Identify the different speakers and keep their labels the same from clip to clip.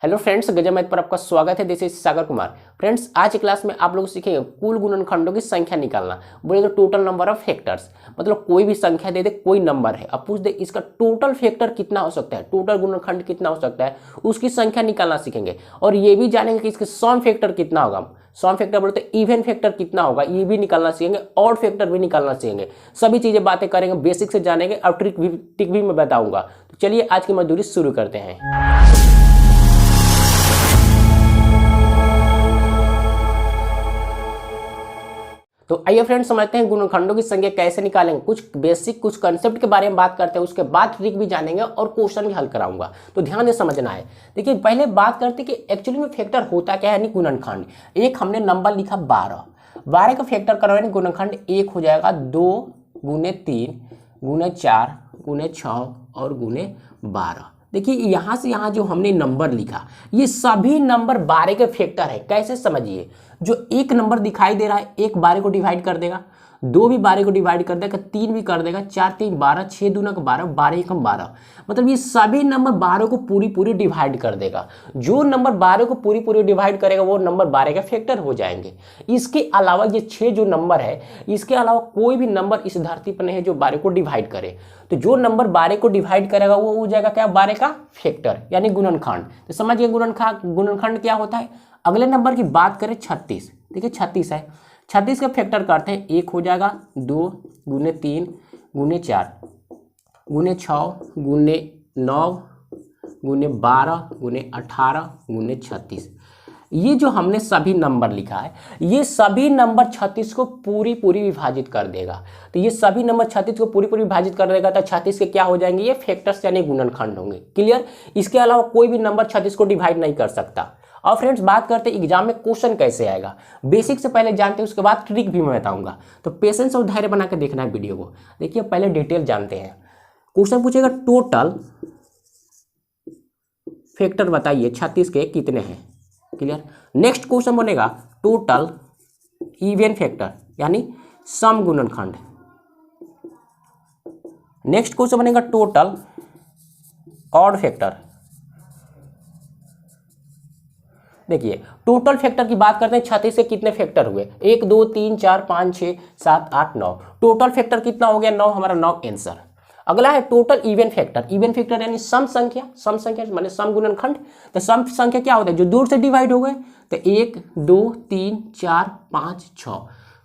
Speaker 1: Hello friends, गजब math पर आपका स्वागत है। This is Sagar Kumar. Friends, आज की क्लास में आप लोग सीखेंगे कुल गुणनखंडों की संख्या निकालना। बोले तो टोटल नंबर ऑफ फैक्टर्स, मतलब कोई भी संख्या दे दे, कोई नंबर है, अब पूछ दे इसका टोटल फैक्टर कितना हो सकता है, टोटल गुणनखंड कितना हो सकता है, उसकी संख्या निकालना सीखेंगे। और ये भी जानेंगे कि इसके सम फैक्टर कितना होगा। सम फैक्टर बोलते हैं इवन फैक्टर कितना होगा, ये भी निकालना सीखेंगे। ऑड फैक्टर भी निकालना सीखेंगे। सभी चीजें बातें करेंगे, बेसिक से जानेंगे और ट्रिक भी मैं बताऊंगा। तो चलिए आज की मजदूरी शुरू करते हैं। तो आइए फ्रेंड्स, समझते हैं गुणनखंडों की संख्या कैसे निकालेंगे। कुछ बेसिक कुछ कंसेप्ट के बारे में बात करते हैं, उसके बाद ट्रिक भी जानेंगे और क्वेश्चन भी हल कराऊंगा। तो ध्यान से समझना है। देखिए, पहले बात करते हैं कि एक्चुअली में फैक्टर होता क्या है, यानी गुणनखंड। एक हमने नंबर लिखा 12 का फैक्टर करवाने गुणनखंड एक हो जाएगा 2 गुने 3 गुने 4 गुने 6 और गुने 12। देखिए, यहाँ से यहाँ जो हमने नंबर लिखा, ये सभी नंबर 12 के फैक्टर है। कैसे समझिए, जो एक नंबर दिखाई दे रहा है, एक 12 को डिवाइड कर देगा, 2 भी 12 को डिवाइड कर देगा, 3 भी कर देगा, 4 3 12, 6 दूना 12, 12 एकम 12। मतलब ये सभी नंबर 12 को पूरी डिवाइड कर देगा। जो नंबर 12 को पूरी डिवाइड करेगा वो नंबर 12 के फैक्टर हो जाएंगे। इसके अलावा ये 6 जो नंबर है, इसके अलावा कोई भी नंबर इस धरती पर नहीं है जो 12 को डिवाइड करे। तो जो नंबर 12 को डिवाइड करेगा वो हो जाएगा क्या, 12 का फैक्टर यानी गुणनखंड। तो समझिए गुणनखंड क्या होता है। अगले नंबर की बात करें 36। देखिए 36 है, 36 का फैक्टर करते हैं, 1 हो जाएगा 2 गुने 3 गुने 4 गुने 6 गुने 9 गुने 12 गुने 18 गुने 36। ये जो हमने सभी नंबर लिखा है, ये सभी नंबर 36 को पूरी विभाजित कर देगा। तो ये सभी नंबर 36 को पूरी विभाजित कर देगा, तो 36 के क्या हो जाएंगे, ये फैक्टर्स यानी गुणनखंड होंगे। क्लियर। इसके अलावा कोई भी नंबर 36 को डिवाइड नहीं कर सकता। और फ्रेंड्स, बात करते हैं एग्जाम में क्वेश्चन कैसे आएगा। बेसिक से पहले जानते हैं, उसके बाद ट्रिक भी मैं बताऊंगा। तो पेशेंस और धैर्य बना के देखना है वीडियो को। देखिए, पहले डिटेल जानते हैं। क्वेश्चन पूछेगा टोटल फैक्टर बताइए 36 के कितने हैं। क्लियर। नेक्स्ट क्वेश्चन बनेगा टोटल इवन फैक्टर यानी सम गुणनखंड। नेक्स्ट क्वेश्चन बनेगा टोटल ऑड फैक्टर। देखिए, टोटल फैक्टर की बात करते हैं, 36 से कितने फैक्टर हुए, 1 2 3 4 5 6 7 8 9। टोटल फैक्टर कितना हो गया, 9, हमारा 9 आंसर। अगला है total even factor. Even factor यानी सम संख्या माने सम गुणनखंड। तो सम संख्या क्या होता है, जो दूर से डिवाइड हो गए। तो 1 2 3 4 5 6।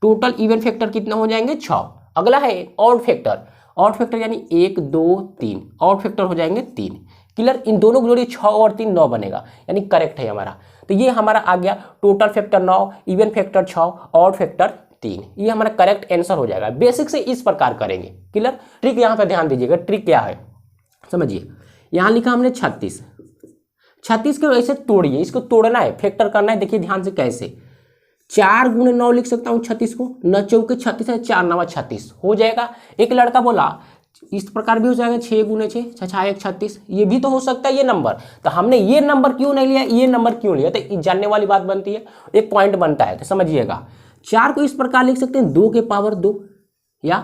Speaker 1: टोटल इवन फैक्टर कितना हो जाएंगे, 6। अगला है ऑड फैक्टर। ऑड फैक्टर यानी 1 2 3, ऑड फैक्टर हो जाएंगे 3। क्लियर। इन दोनों को जोड़िए, 6 और 3 9 बनेगा, यानी करेक्ट है हमारा। तो ये हमारा आ गया total factor 9, even factor 6, odd factor 3। ये हमारा करेक्ट आंसर हो जाएगा। बेसिक से इस प्रकार करेंगे। क्लियर। ट्रिक यहाँ पे ध्यान दीजिएगा, ट्रिक क्या है समझिए। यहाँ लिखा हमने 36 को ऐसे तोड़िए, इसको तोड़ना है, फैक्टर करना है। देखिए ध्यान से कैसे, 4 गुने 9 लिख सकता हूँ 36 को, 9 चौके 36 है, 4 9 36 हो जाएगा। एक लड़का बोला इस प्रकार भी हो जाएगा, 6 गुने 6 6 1 36। ये भी तो हो सकता है ये नंबर। तो हमने ये नंबर क्यों नहीं लिया, ये नंबर क्यों लिया, तो जानने वाली बात बनती है, एक पॉइंट बनता है। तो समझिएगा, 4 को इस प्रकार लिख सकते हैं 2 के पावर 2, या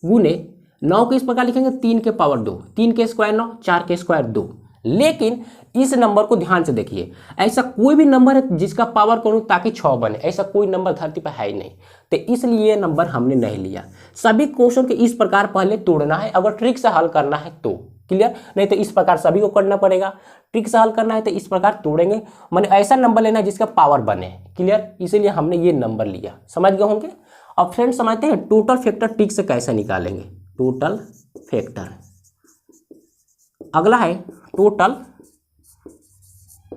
Speaker 1: गुने 9 को इस प्रकार लिखेंगे 3 के पावर 2, 3 के स्क्वायर 9, 4 के स्क्वायर 2। लेकिन इस नंबर को ध्यान से देखिए, ऐसा कोई भी नंबर है जिसका पावर करूं ताकि 6 बने, ऐसा कोई नंबर धरती पर है ही नहीं। तो इसलिए ये नंबर हमने नहीं लिया। सभी क्वेश्चन के इस प्रकार पहले तोड़ना है, अगर ट्रिक से हल करना है तो। क्लियर। नहीं तो इस प्रकार सभी को करना पड़ेगा। ट्रिक से हल करना है तो इस प्रकार तोड़ेंगे, माने ऐसा नंबर लेना है जिसका पावर बने। क्लियर। इसीलिए हमने ये नंबर लिया। समझ गए होंगे। अब फ्रेंड्स, समझते हैं टोटल फैक्टर ट्रिक से कैसे निकालेंगे। Total factor. अगला है टोटल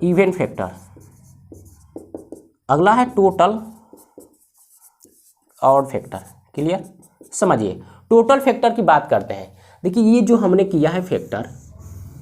Speaker 1: इवन फैक्टर। अगला है टोटल ऑड फैक्टर। क्लियर। समझिए, टोटल फैक्टर की बात करते हैं। देखिए, ये जो हमने किया है फैक्टर,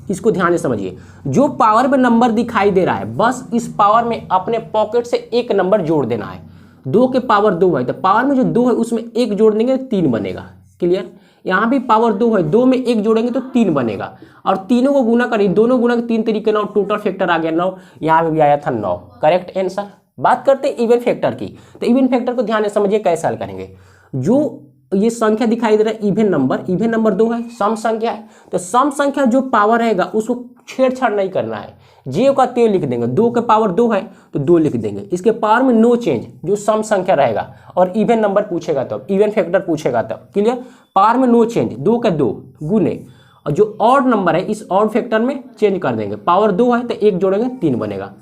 Speaker 1: इसको ध्यान से समझिए। जो पावर में नंबर दिखाई दे रहा है, बस इस पावर में अपने पॉकेट से एक नंबर जोड़ देना है। 2 के पावर 2 है, तो पावर में जो 2 है उसमें 1 जोड़ देंगे, 3 बनेगा। क्लियर। यहाँ भी पावर 2 है, 2 में 1 जोड़ेंगे तो 3 बनेगा। और तीनों को गुना करिए, दोनों गुना के 3 तरीके 9, टोटल फैक्टर आ गया 9। यहाँ भी आया था 9, करेक्ट आंसर। बात करते हैं इवन फैक्टर की। तो इवन फैक्टर को ध्यान से समझिए कैसे हल करेंगे। जो ये संख्या दिखाई दे रहा है इवन नंबर 2 है, सम संख्या है। तो सम संख्या जो पावर रहेगा उसको छेड़छाड़ नहीं करना है, जे का ते लिख देंगे। 2 के पावर 2 है तो 2 लिख देंगे। इसके पावर में नो चेंज, जो सम संख्या रहेगा और इवन नंबर पूछेगा तब, इवन फैक्टर पूछेगा तब। क्लियर, पावर में नो चेंज, 2 के 2 गुने, और जो ऑड नंबर है इस ऑड फैक्टर में चेंज कर देंगे। पावर 2 है तो 1 जोड़ेंगे 3 बनेगा,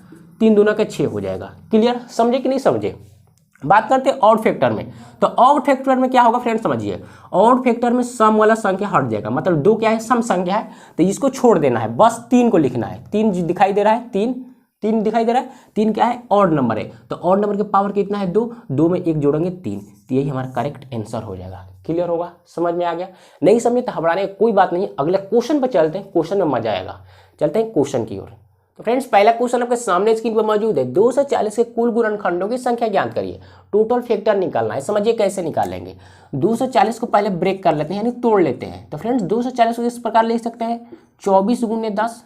Speaker 1: 3 दूना का 6 हो जाएगा। क्लियर, समझे कि नहीं समझे। बात करते हैं ऑड फैक्टर में। तो ऑड फैक्टर में क्या होगा फ्रेंड समझिए, ऑड फैक्टर में सम वाला संख्या हट जाएगा, मतलब 2 क्या है, सम संख्या है, तो इसको छोड़ देना है, बस 3 को लिखना है। 3 दिखाई दे रहा है, 3 दिखाई दे रहा है, 3 क्या है, ऑड नंबर है। तो ऑड नंबर के पावर कितना है, 2 में 1 जोड़ेंगे 3, तो यही हमारा करेक्ट आंसर हो जाएगा। क्लियर होगा, समझ में आ गया। नहीं समझे तो घबराने की कोई बात नहीं, अगले क्वेश्चन पर चलते हैं, क्वेश्चन में मजा आएगा। चलते हैं क्वेश्चन की ओर। तो फ्रेंड्स पहला क्वेश्चन आपके सामने स्क्रीन पर मौजूद है। 240 के कुल गुणनखंडों की संख्या ज्ञात करिए, टोटल फैक्टर निकालना है। समझिए कैसे निकालेंगे। 240 को पहले ब्रेक कर लेते हैं, यानी तोड़ लेते हैं। तो फ्रेंड्स 240 को इस प्रकार लिख सकते हैं, 24 गुने 10,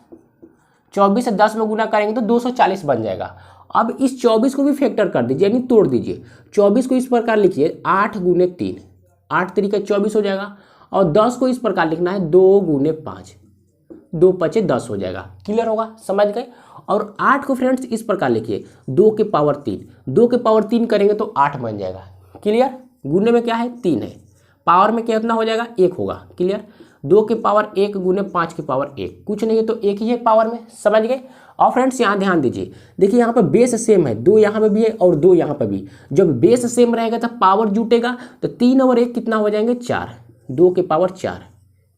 Speaker 1: 24 से 10 में गुना करेंगे तो 240 बन जाएगा। अब इस 24 को भी फैक्टर कर दीजिए, यानी तोड़ दीजिए। 24 को इस प्रकार लिखिए, 8 गुने 3, 8 तरीका 24 हो जाएगा। और 10 को इस प्रकार लिखना है, 2 गुने 5, 2 पचे 10 हो जाएगा। क्लियर होगा, समझ गए। और 8 को फ्रेंड्स इस प्रकार लिखिए, 2 के पावर 3, 2 के पावर 3 करेंगे तो 8 बन जाएगा। क्लियर, गुने में क्या है, 3 है, पावर में कितना हो जाएगा, 1 होगा। क्लियर, 2 के पावर 1 गुने 5 के पावर 1, कुछ नहीं है तो 1 ही है पावर में, समझ गए। और फ्रेंड्स यहाँ ध्यान दीजिए, देखिए यहाँ पर बेस सेम है, 2 यहाँ पे भी है और 2 यहाँ पर भी। जब बेस सेम रहेगा तो पावर जुटेगा, तो 3 और 1 कितना हो जाएंगे, 4, 2 के पावर 4।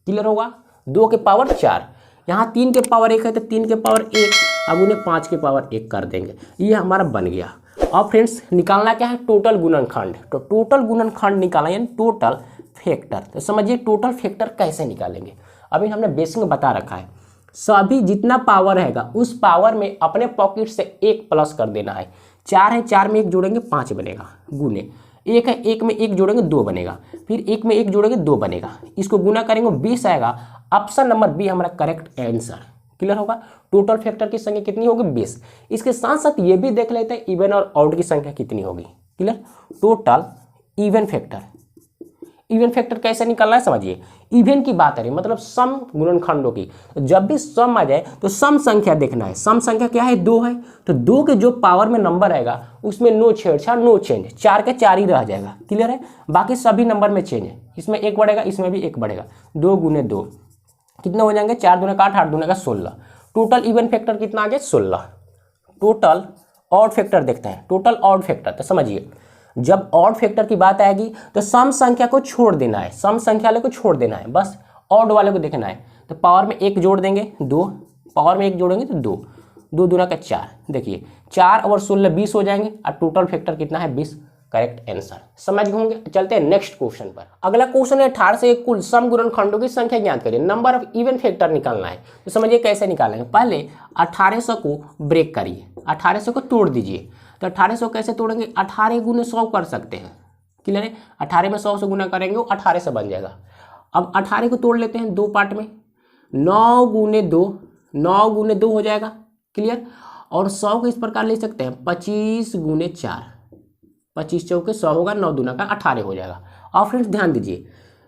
Speaker 1: क्लियर होगा, 2 के पावर 4। यहाँ 3 के पावर 1 है तो 3 के पावर 1, अब उन्हें 5 के पावर 1 कर देंगे, ये हमारा बन गया। अब फ्रेंड्स निकालना क्या है, टोटल गुणनखंड। तो टोटल गुणनखंड निकालना यानी टोटल फैक्टर। तो समझिए टोटल फैक्टर कैसे निकालेंगे। अभी हमने बेसिक में बता रखा है, सभी जितना पावर रहेगा उस पावर में अपने पॉकेट से 1 प्लस कर देना है। 4 है, 4 में 1 जोड़ेंगे 5 बनेगा, गुने 1 है, 1 में 1 जोड़ेंगे 2 बनेगा, फिर 1 में 1 जोड़ेंगे 2 बनेगा, इसको गुना करेंगे 20 आएगा। ऑप्शन नंबर बी हमारा करेक्ट आंसर। क्लियर होगा, टोटल फैक्टर की संख्या कितनी होगी, 20। इसके साथ साथ ये भी देख लेते हैं इवन और ऑड की संख्या कितनी होगी। Clear, total even factor, even factor कैसे निकालना है समझिए। इवन की बात है, मतलब सम गुणनखंडों की। जब भी सम आ जाए तो सम संख्या देखना है। सम संख्या क्या है, 2 है, तो 2 के जो पावर में नंबर आएगा उसमें नो छेड़छाड़, नो चेंज, 4 के 4 ही रह जाएगा। क्लियर है, बाकी सभी नंबर में चेंज है, इसमें 1 बढ़ेगा, इसमें भी 1 बढ़ेगा। 2 गुने 2 कितने हो जाएंगे, 4 दूने का 8, 8 दूने का 16। टोटल इवन फैक्टर कितना आ गया, 16। टोटल ऑड फैक्टर देखते हैं, टोटल ऑड फैक्टर। तो समझिए जब ऑड फैक्टर की बात आएगी तो सम संख्या को छोड़ देना है, सम संख्या वाले को छोड़ देना है, बस ऑड वाले को देखना है। तो पावर में 1 जोड़ देंगे 2, पावर में 1 जोड़ेंगे तो 2, 2 दूना का 4। देखिए 4 और 16 20 हो जाएंगे, और टोटल फैक्टर कितना है, 20। करेक्ट आंसर, समझ होंगे। चलते हैं नेक्स्ट क्वेश्चन पर। अगला क्वेश्चन है 18 से कुल सम गुणनखंडों की संख्या ज्ञात करिए, नंबर ऑफ इवन फैक्टर निकालना है। तो समझिए कैसे निकालेंगे। पहले 1800 को ब्रेक करिए, 1800 को तोड़ दीजिए। तो 1800 कैसे तोड़ेंगे, 18 गुने 100 कर सकते हैं। क्लियर है, 18 में 100 से गुना करेंगे वो 18 से बन जाएगा। अब 18 को तोड़ लेते हैं 2 पार्ट में, 9 गुने 2, 9 गुने 2 हो जाएगा। क्लियर, और 100 को इस प्रकार ले सकते हैं 25 गुने 4, 25 चौके 100 होगा, 9 दूना का 18 हो जाएगा। और फ्रेंड्स ध्यान दीजिए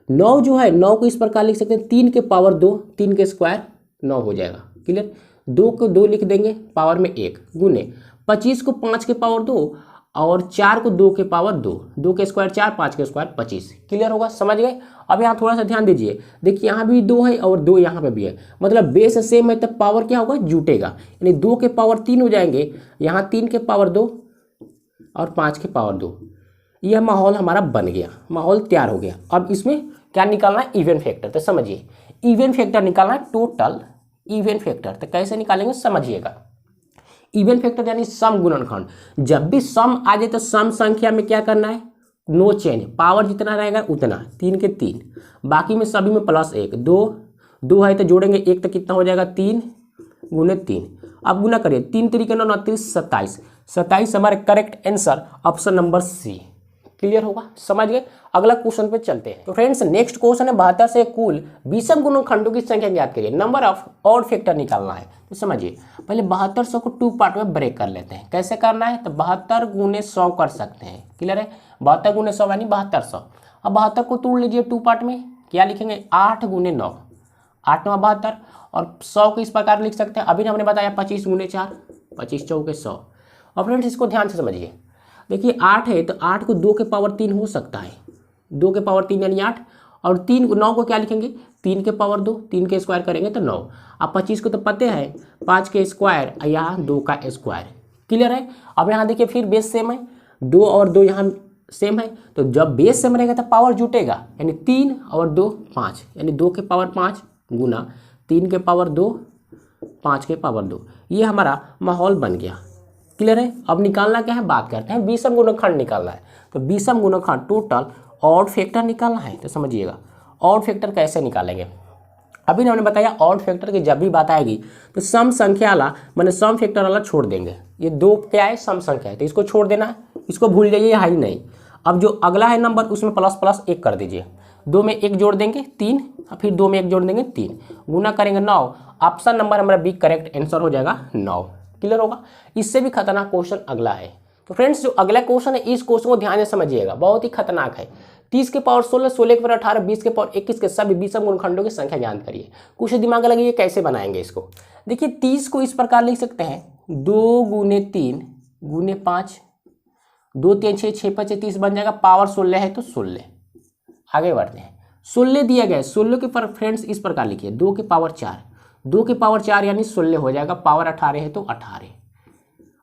Speaker 1: 9 जो है 9 को इस प्रकार लिख सकते हैं 3 के पावर 2, 3 के स्क्वायर 9 हो जाएगा। क्लियर, 2 को 2 लिख देंगे पावर में 1, गुने 25 को 5 के पावर 2 और 4 को 2 के पावर 2, 2 के स्क्वायर 4, 5 के स्क्वायर 25। क्लियर होगा, समझ गए। अब यहाँ थोड़ा सा ध्यान दीजिए, देखिए यहाँ भी 2 है और 2 यहाँ पे भी है, मतलब बेस सेम है तब पावर क्या होगा, जुटेगा, यानी 2 के पावर 3 हो जाएंगे, यहाँ 3 के पावर 2 और 5 के पावर 2। यह माहौल हमारा बन गया, माहौल तैयार हो गया। अब इसमें क्या निकालना है, इवन फैक्टर। तो समझिए इवन फैक्टर निकालना है, टोटल इवन फैक्टर। तो कैसे निकालेंगे समझिएगा। इवन फैक्टर यानी सम गुणनखंड। जब भी सम आ जाए तो सम संख्या में क्या करना है, नो चेंज, पावर जितना रहेगा उतना, 3 के 3, बाकी में सभी में प्लस 1, 2 है तो जोड़ेंगे 1 तो कितना हो जाएगा, 3 गुने 3। अब गुना करिए, 3 तरीके 9 29 27, 27 हमारे correct answer option number C. Clear होगा, समझ गए। अगला क्वेश्चन पे चलते हैं। तो फ्रेंड्स नेक्स्ट क्वेश्चन है 72 से कुल विषम गुणनखंडों की संख्या ज्ञात करिए, नंबर ऑफ ऑड फैक्टर निकालना है। तो समझिए पहले 7200 को 2 पार्ट में ब्रेक कर लेते हैं। कैसे करना है, तो 72 गुने 100 कर सकते हैं। क्लियर है, 72 गुने 100 यानी 7200। अब 72 को तोड़ लीजिए 2 पार्ट में, क्या लिखेंगे 8 गुने 9, 8 9 72, और 100 को इस प्रकार लिख सकते हैं, अभी हमने बताया 25 गुने 4, 25 चौके 100। और फ्रेंड्स इसको ध्यान से समझिए, देखिए 8 है तो 8 को 2 के पावर 3 हो सकता है, 2 के पावर 3 यानी 8, और 3 9 को क्या लिखेंगे 3 के पावर 2, 3 के स्क्वायर करेंगे तो 9। अब 25 को तो पते हैं 5 के स्क्वायर, यहाँ 2 का स्क्वायर, क्लियर है। अब यहाँ देखिए फिर बेस सेम है, 2 और 2 यहाँ सेम है, तो जब बेस सेम रहेगा तो पावर जुटेगा, यानी 3 और 2 5, यानी 2 के पावर 5 गुना 3 के पावर 2 5 के पावर 2, ये हमारा माहौल बन गया, क्लियर है। अब निकालना क्या है, बात करते हैं विषम गुणनखंड निकालना है। तो विषम गुणनखंड टोटल ऑड फैक्टर निकालना है, तो समझिएगा ऑड फैक्टर कैसे निकालेंगे। अभी हमने बताया ऑड फैक्टर की जब भी बात आएगी तो सम संख्या वाला मैंने सम फैक्टर वाला छोड़ देंगे, ये 2 क्या है सम संख्या है तो इसको छोड़ देना है, इसको भूल जाइए, है ही नहीं। अब जो अगला है नंबर उसमें प्लस प्लस 1 कर दीजिए, 2 में 1 जोड़ देंगे 3, फिर 2 में 1 जोड़ देंगे 3, गुना करेंगे 9, ऑप्शन नंबर हमारा बी करेक्ट आंसर हो जाएगा 9, क्लियर होगा। इससे भी खतरनाक क्वेश्चन अगला है। तो फ्रेंड्स जो अगला क्वेश्चन है इस क्वेश्चन को ध्यान से समझिएगा, बहुत ही खतरनाक है। 30 के पावर 16, 16 के पावर 18, 20 के पावर 21 के सभी विषम गुणनखंडों की संख्या ज्ञात करिए। कुछ दिमाग लगाइए कैसे बनाएंगे इसको। देखिए 30 को इस प्रकार लिख सकते हैं 2 गुने 3 गुने 5, 2 3 6 6 5 30 बन जाएगा, पावर 16 है तो 16। आगे बढ़ते हैं, 16 दिया गया है, 16 के पर फ्रेंड्स इस प्रकार लिखिए 2 के पावर 4, 2 के पावर 4 यानी 16 हो जाएगा, पावर 18 है तो 18।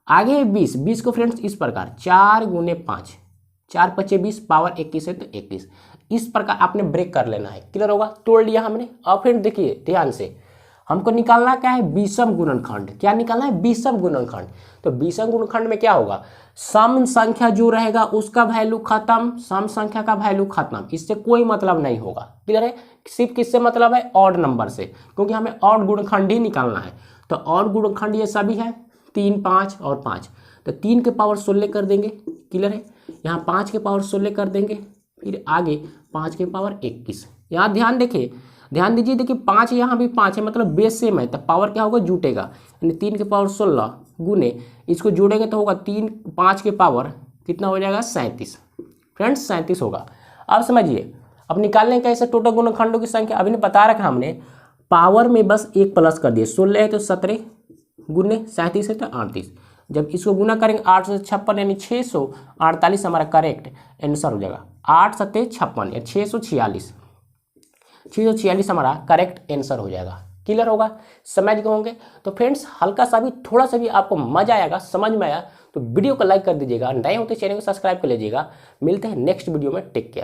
Speaker 1: आगे 20, 20 को फ्रेंड्स इस प्रकार 4 गुने 5, 4 5 20, पावर 21 है तो 21। इस प्रकार आपने ब्रेक कर लेना है, क्लियर होगा। तोड़ लिया हमने। अब फिर देखिए ध्यान से, हमको निकालना क्या है विषम गुणनखंड। क्या निकालना है, विषम गुणनखंड। तो विषम गुणनखंड में क्या होगा, सम संख्या जो रहेगा उसका वैल्यू खत्म, सम संख्या का वैल्यू खत्म, इससे कोई मतलब नहीं होगा, क्लियर है। सिर्फ किससे मतलब है, ऑड नंबर से, क्योंकि हमें ऑड गुणनखंड ही निकालना है। तो ऑड गुणनखंड ये सभी है 3 5 और 5, तो 3 के पावर 16 कर देंगे, क्लियर है। यहाँ 5 के पावर 16 कर देंगे, फिर आगे 5 के पावर 21। यहाँ ध्यान देखिए, ध्यान दीजिए, देखिए 5 यहाँ भी 5 है, मतलब बेस सेम है, तो पावर क्या होगा जुटेगा, यानी 3 के पावर 16 गुने इसको जोड़ेंगे तो होगा 3 5 के पावर कितना हो जाएगा 37। फ्रेंड्स 37 होगा। अब समझिए, अब निकालने कैसे टोटल गुणनखंडों की संख्या। अभी ने बता रखा हमने, पावर में बस 1 प्लस कर दिए, 16 है तो 17 गुने 37 है तो 38। जब इसको गुना करेंगे 8 से 56 यानी 648 हमारा करेक्ट आंसर हो जाएगा। 8 7 56 या 646, 646 हमारा करेक्ट आंसर हो जाएगा, क्लियर होगा, समझ गए होंगे। तो फ्रेंड्स हल्का सा भी थोड़ा सा भी आपको मजा आएगा, समझ में आया तो वीडियो को लाइक कर दीजिएगा, नए होते चैनल को सब्सक्राइब कर लीजिएगा। मिलते हैं नेक्स्ट वीडियो में, टेक केयर।